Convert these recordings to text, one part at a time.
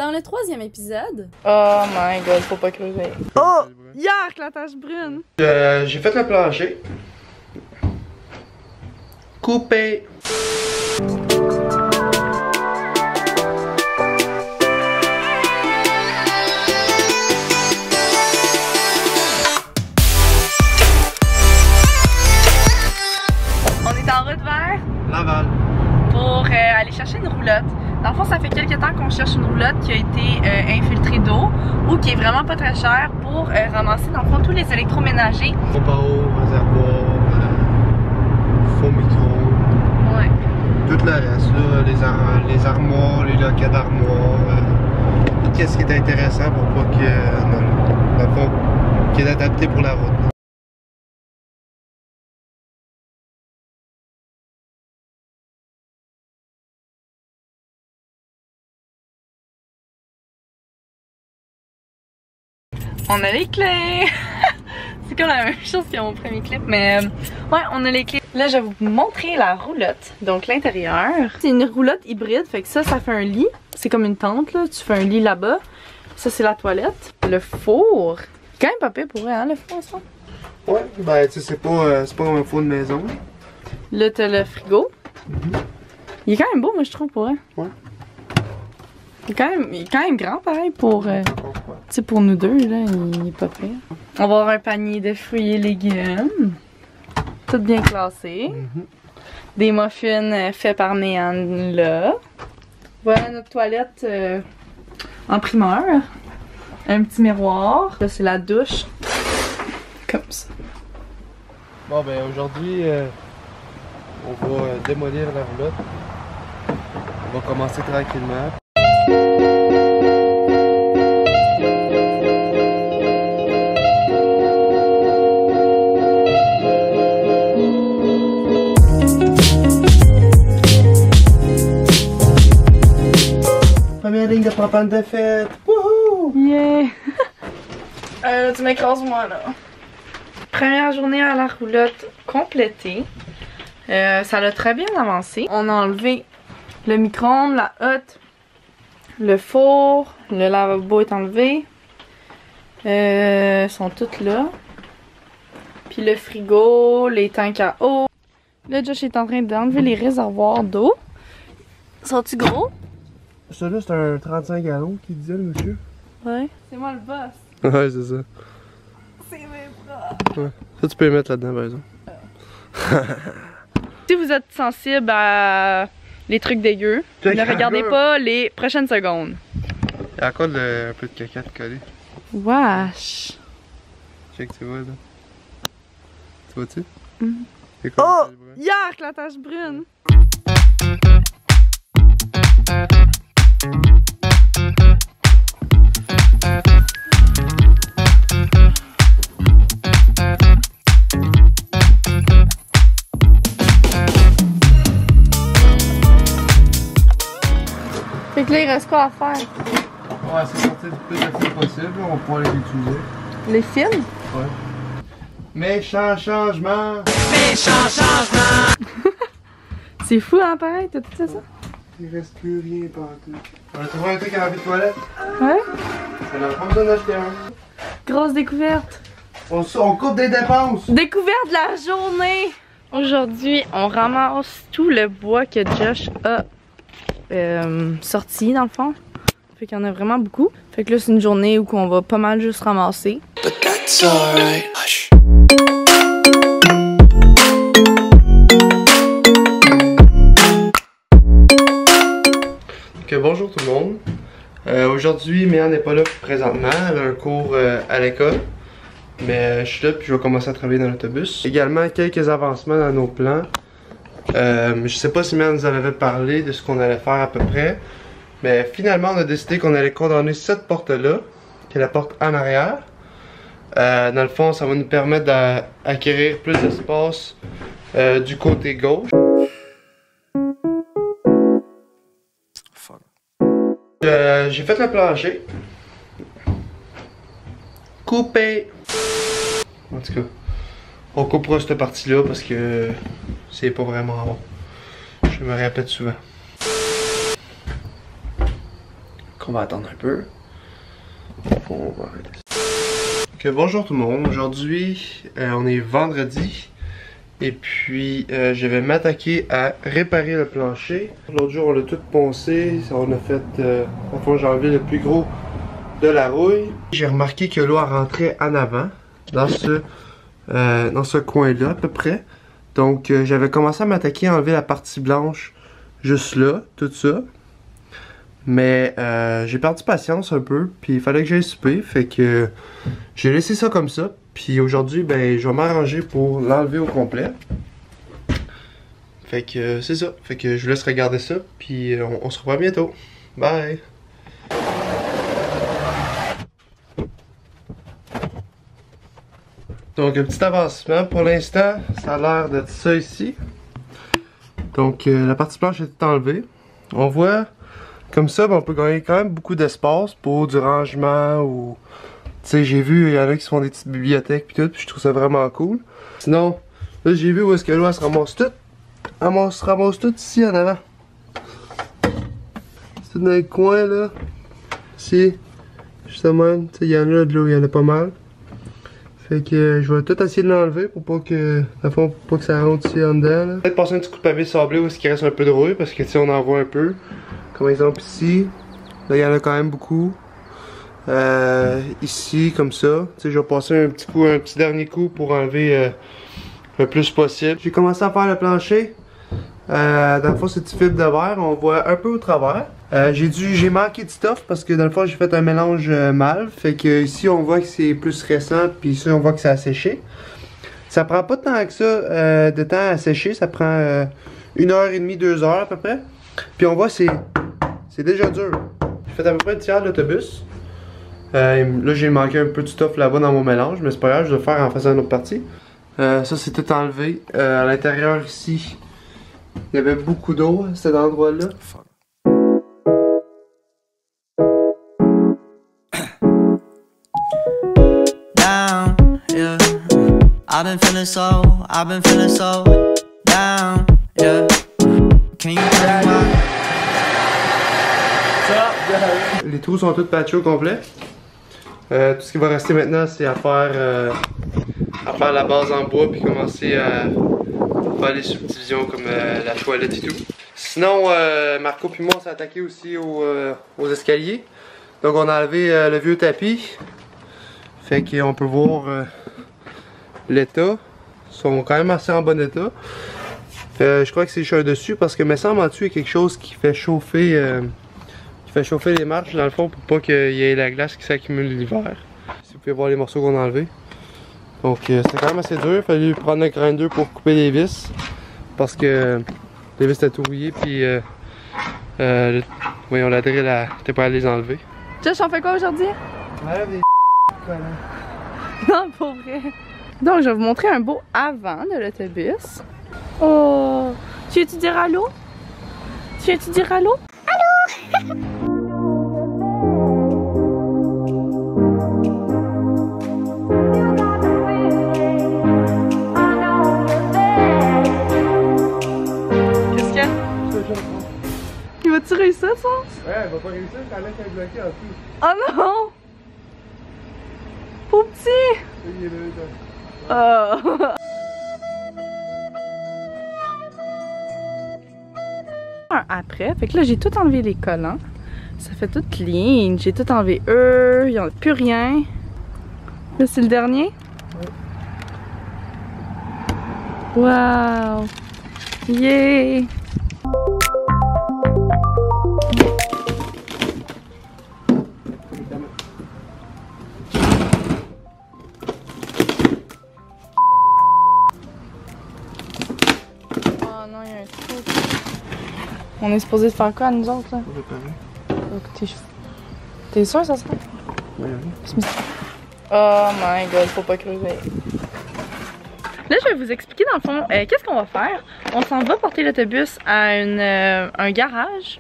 Dans le 3e épisode... Oh my god, faut pas crever. Oh! Yark, la tache brune! J'ai fait le plancher. Coupé. On est en route vers Laval. pour aller chercher une roulotte. Dans le fond, ça fait quelques temps qu'on cherche une roulotte qui a été infiltrée d'eau ou qui est vraiment pas très chère pour ramasser dans le fond tous les électroménagers. Pompe à eau, réservoir, faux micro. Ouais. Tout le reste, là, les armoires, les loquets d'armoires. Tout ce qui est intéressant pour pas que. Dans le fond, qui est adapté pour la route. On a les clés! C'est comme la même chose que mon premier clip, mais ouais, on a les clés. Là, je vais vous montrer la roulotte, donc l'intérieur. C'est une roulotte hybride, fait que ça fait un lit. C'est comme une tente, là. Tu fais un lit là-bas. Ça, c'est la toilette. Le four. Quand même pas pire pour vrai, hein, le four, ça? Ouais, ben, tu sais, c'est pas comme un four de maison. Là, t'as le frigo. Il est quand même beau, moi, je trouve, pour vrai. Ouais. Il est quand même grand, pareil, pour, tu sais, pour nous deux, là, il est pas pire. On va avoir un panier de fruits et légumes. Tout bien classé. Des muffins faits par Méane, là. Voilà notre toilette en primeur. Un petit miroir. Là, c'est la douche. Comme ça. Bon, ben, aujourd'hui, on va démolir la roulotte. On va commencer tranquillement. Première ligne de propane de fête! Wouhou! Yeah! Tu m'écrases moi là. Première journée à la roulotte complétée. Ça a très bien avancé. On a enlevé le micro-ondes, la hotte, le four, le lavabo est enlevé. Sont toutes là. Puis le frigo, les tanks à eau. Là, Josh est en train d'enlever les réservoirs d'eau. Sont-ils gros? Ça là, c'est un 35 gallons qui disait le monsieur. Ouais. C'est moi le boss. Ouais, c'est ça. C'est mes bras. Ouais. Ça, tu peux les mettre là-dedans, par exemple. Si vous êtes sensible à les trucs dégueux, ne regardez pas les prochaines secondes. Il y a encore un peu de caca de collé. Wesh. Check, tu vois là. Tu vois-tu? Oh! Yark, la tache brune! Fait que là, il reste quoi à faire? Ouais, c'est sortir le plus de films possible, on va pouvoir les utiliser. Les films? Ouais. Méchant changement! C'est fou, hein, pareil? T'as tout ça? Il reste plus rien partout. On a trouvé un truc à laver de toilette. Ouais? On n'a pas besoin d'acheter un. Grosse découverte. On coupe des dépenses! Découverte de la journée! Aujourd'hui, on ramasse tout le bois que Josh a sorti, dans le fond. Fait qu'il y en a vraiment beaucoup. Fait que là, c'est une journée où on va pas mal juste ramasser. But that's alright. Hush. Ok, bonjour tout le monde. Aujourd'hui, Méane n'est pas là présentement. Elle a un cours à l'école. Mais je suis là puis je vais commencer à travailler dans l'autobus. Également, quelques avancements dans nos plans. Je sais pas si Méane nous en avait parlé de ce qu'on allait faire à peu près. Mais finalement, on a décidé qu'on allait condamner cette porte-là, qui est la porte en arrière. Dans le fond, ça va nous permettre d'acquérir plus d'espace du côté gauche. J'ai fait le plancher. Coupé. En tout cas, on coupera cette partie-là parce que c'est pas vraiment bon. Je me répète souvent. qu'on va attendre un peu. On va arrêter ça. Ok, bonjour tout le monde. Aujourd'hui, on est vendredi. Et puis, je vais m'attaquer à réparer le plancher. L'autre jour, on l'a tout poncé. On a fait, enfin, j'ai enlevé le plus gros de la rouille. J'ai remarqué que l'eau rentrait en avant, dans ce coin-là à peu près. Donc, j'avais commencé à m'attaquer à enlever la partie blanche juste là, tout ça. Mais j'ai perdu patience un peu, puis il fallait que j'aille souper, fait que j'ai laissé ça comme ça. Puis aujourd'hui, ben, je vais m'arranger pour l'enlever au complet. Fait que c'est ça, fait que je vous laisse regarder ça, puis on se revoit bientôt. Bye! Donc un petit avancement pour l'instant, ça a l'air d'être ça ici. Donc la partie blanche est toute enlevée. On voit comme ça, ben, on peut gagner quand même beaucoup d'espace pour du rangement ou... Tu sais, j'ai vu, il y en a qui se font des petites bibliothèques pis tout, puis je trouve ça vraiment cool. Sinon, là j'ai vu où est-ce que l'eau se ramasse tout. Elle se ramasse tout ici en avant. C'est tout dans le coin là. Ici. Justement, tu sais, il y en a de l'eau, il y en a pas mal. Fait que je vais tout essayer de l'enlever pour pas que, pour pas que ça rentre ici en dedans. Peut-être passer un petit coup de pavé sablé où est-ce qu'il reste un peu de rouille, parce que tu sais, on en voit un peu. Comme exemple ici. Là, il y en a quand même beaucoup. Ici, comme ça. Tu sais, je vais passer un petit dernier coup pour enlever le plus possible. J'ai commencé à faire le plancher. Dans le fond, c'est du fibre de verre. On voit un peu au travers. J'ai manqué de stuff parce que dans le fond, j'ai fait un mélange mal. Fait que ici, on voit que c'est plus récent. Puis ici, on voit que ça a séché. Ça prend pas tant que ça de temps à sécher. Ça prend 1h30, 2 heures à peu près. Puis on voit c'est déjà dur. J'ai fait à peu près le tiers de l'autobus. Là j'ai manqué un peu de stuff là-bas dans mon mélange, mais c'est pas grave, je vais le faire en faisant une autre partie. Ça c'est tout enlevé. À l'intérieur ici, il y avait beaucoup d'eau à cet endroit-là. Down, yeah. I've been feeling so down, yeah. Can you tell me why? Les trous sont tous patchés au complet. Tout ce qui va rester maintenant, c'est à faire la base en bois puis commencer à faire les subdivisions comme la toilette et tout. Sinon, Marco puis moi, on s'est attaqué aussi aux escaliers. Donc, on a enlevé le vieux tapis. Fait qu'on peut voir l'état. Ils sont quand même assez en bon état. Je crois que c'est juste dessus parce que me semble en dessous il y a quelque chose qui fait chauffer. Les marches dans le fond pour pas qu'il y ait la glace qui s'accumule l'hiver. Si vous pouvez voir les morceaux qu'on a enlevés. Donc c'était quand même assez dur, il a fallu prendre un grinder pour couper les vis. Parce que les vis étaient tout rouillées puis voyons la drill t'es pas allé les enlever. Josh, on fait quoi aujourd'hui? Enlève des Non, pour vrai. Donc je vais vous montrer un beau avant de l'autobus. Oh! Tu veux-tu dire allô? Tu veux-tu dire allô? Allô? Qu'est-ce qu'il y a? Il va-tu réussir ça? Ouais, elle va pas réussir, t'as l'air qu'elle est bloquée en plus. Oh non! Pauvre petit! Il est là, Oh! Après, fait que là j'ai tout enlevé les collants. Ça fait tout clean. J'ai tout enlevé eux, il n'y en a plus rien. Là c'est le dernier? Oui. Wow! Yeah! Oh non, il y a un trou. On est supposé de faire quoi nous autres là? T'es sûr ça sera? Oui. Oh my god, faut pas creuser. Là je vais vous expliquer dans le fond qu'est-ce qu'on va faire. On s'en va porter l'autobus à un garage.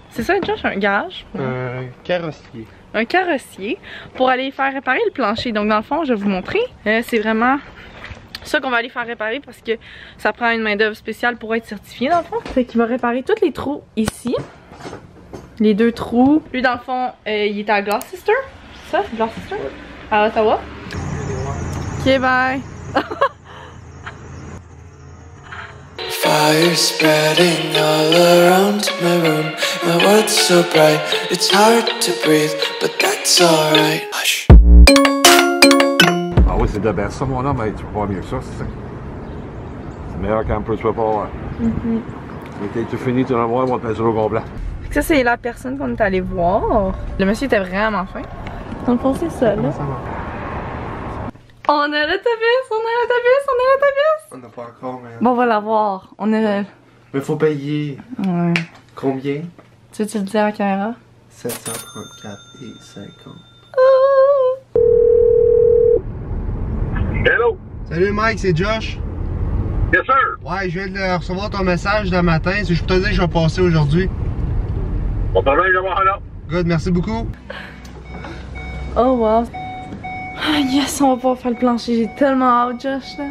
C'est ça Josh, un garage? Un carrossier. Un carrossier pour aller faire réparer le plancher. Donc dans le fond je vais vous montrer. C'est vraiment ça qu'on va aller faire réparer parce que ça prend une main d'œuvre spéciale pour être certifié dans le fond. Fait qu'il va réparer tous les trous ici. les 2 trous. Lui, dans le fond, il était à Gloucester. C'est ça? Gloucester? Ouais. À Ottawa. Ok, bye. Fire spreading all around my room. My world's so bright, it's hard to breathe, but that's alright. Hush. Ah oui, c'est de best ça, mon homme. Hey, tu peux pas mieux que ça, c'est ça. C'est le meilleur camper, tu peux pas avoir. Ok, tu finis, tu vas voir, on va te mettre sur le complet. Ça, c'est la personne qu'on est allé voir. Le monsieur était vraiment fin. Dans le fond, c'est ça, là. On a l'autobus, on a l'autobus, on a l'autobus! On n'a pas encore, mais. Bon, on va l'avoir. On a. Mais faut payer. Ouais. Combien? Tu veux-tu le dire à la caméra? 734 et 50. Hello! Salut Mike, c'est Josh. Yes, sir! Ouais, je viens de recevoir ton message de matin. C'est juste pour te dire que je vais passer aujourd'hui. Bon problème, je vais voir là. Good, merci beaucoup. Oh wow. Ah yes, on va pouvoir faire le plancher. J'ai tellement hâte, Josh, là.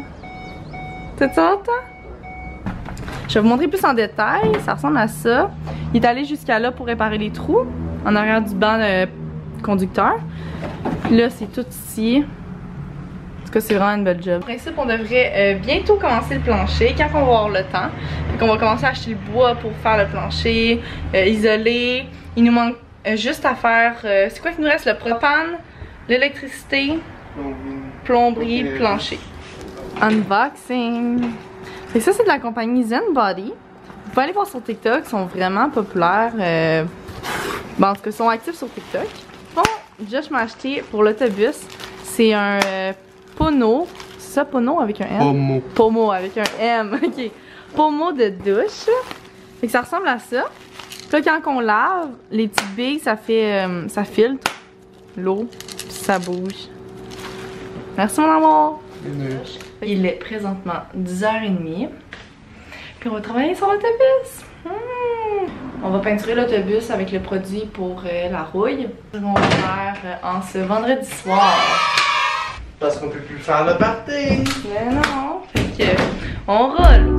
T'as-tu hâte, hein? Je vais vous montrer plus en détail. Ça ressemble à ça. Il est allé jusqu'à là pour réparer les trous en arrière du banc de conducteur. Puis là, c'est tout ici. En tout cas, c'est vraiment une belle job. En principe, on devrait bientôt commencer le plancher quand on va avoir le temps. Donc, on va commencer à acheter le bois pour faire le plancher, isoler. Il nous manque juste à faire. C'est quoi qu'il nous reste? Le propane, l'électricité, plomberie, plancher. Unboxing. Et ça, c'est de la compagnie Zen Body. Vous pouvez aller voir sur TikTok, ils sont vraiment populaires. Bon, en tout cas, ils sont actifs sur TikTok. Bon, Josh m'a acheté pour l'autobus. C'est un Pono. C'est ça, Pono avec un M? Pomo. Pomo avec un M, ok. Pomo de douche. Fait que ça ressemble à ça. Puis là, quand on lave, les petites billes, ça fait. Ça filtre l'eau, puis ça bouge. Merci, mon amour! Il est présentement 10h30. Puis on va travailler sur l'autobus. On va peinturer l'autobus avec le produit pour la rouille. On va faire en ce vendredi soir. Parce qu'on peut plus faire le party. Mais non, fait que on roule.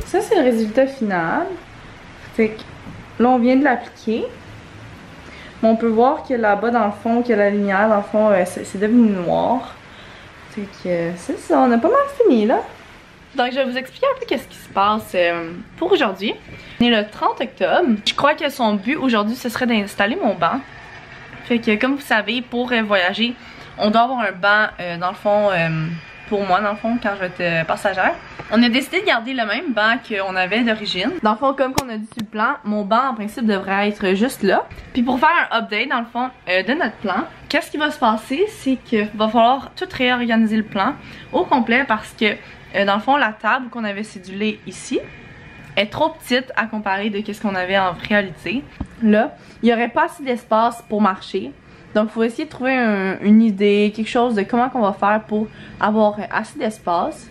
Ça, c'est le résultat final. Fait que là, on vient de l'appliquer. Mais on peut voir que là-bas, dans le fond, que la lumière, dans le fond, c'est devenu noir. Fait que c'est ça, on a pas mal fini, là. Donc, je vais vous expliquer un peu qu'est-ce qui se passe pour aujourd'hui. On est le 30 octobre. Je crois que son but aujourd'hui, ce serait d'installer mon banc. Fait que, comme vous savez, pour voyager, on doit avoir un banc, dans le fond, pour moi, dans le fond, quand je vais être passagère. On a décidé de garder le même banc qu'on avait d'origine. Dans le fond, comme qu'on a dit sur le plan, mon banc, en principe, devrait être juste là. Puis pour faire un update, dans le fond, de notre plan, qu'est-ce qui va se passer, c'est qu'il va falloir tout réorganiser le plan au complet parce que, dans le fond, la table qu'on avait cédulée ici est trop petite à comparer de ce qu'on avait en réalité. Là, il n'y aurait pas assez d'espace pour marcher. Donc, il faut essayer de trouver une idée, quelque chose de comment qu'on va faire pour avoir assez d'espace.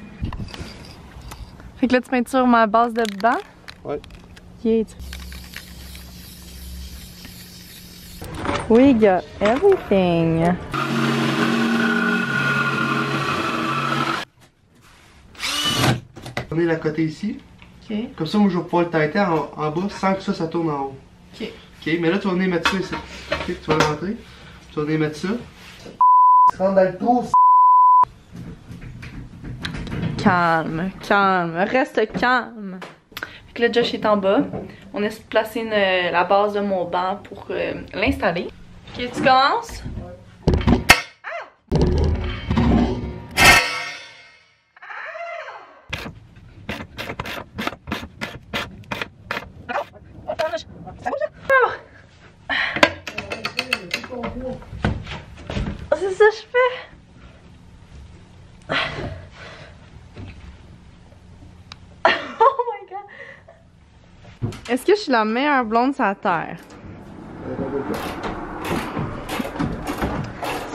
Fait que là, tu peintures ma base de banc? Ouais. Yeah. We got everything. On est à côté ici. Ok. Comme ça, moi, je vais pouvoir le têter en bas sans que ça tourne en haut. Ok. Ok, mais là, tu vas venir mettre ça ici. Ok, tu vas le rentrer. Tu vas venir mettre ça. Tu rentres dans le trou. Calme, calme, reste calme. Fait que là, Josh est en bas. On a placé la base de mon banc pour l'installer. Ok, tu commences? C'est ça que je fais. Oh my god. Est-ce que je suis la meilleure blonde sur la terre?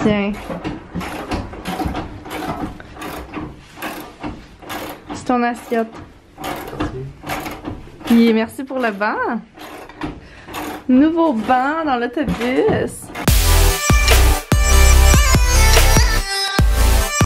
Tiens. ton assiette. Puis merci pour le banc. Nouveau banc dans l'autobus.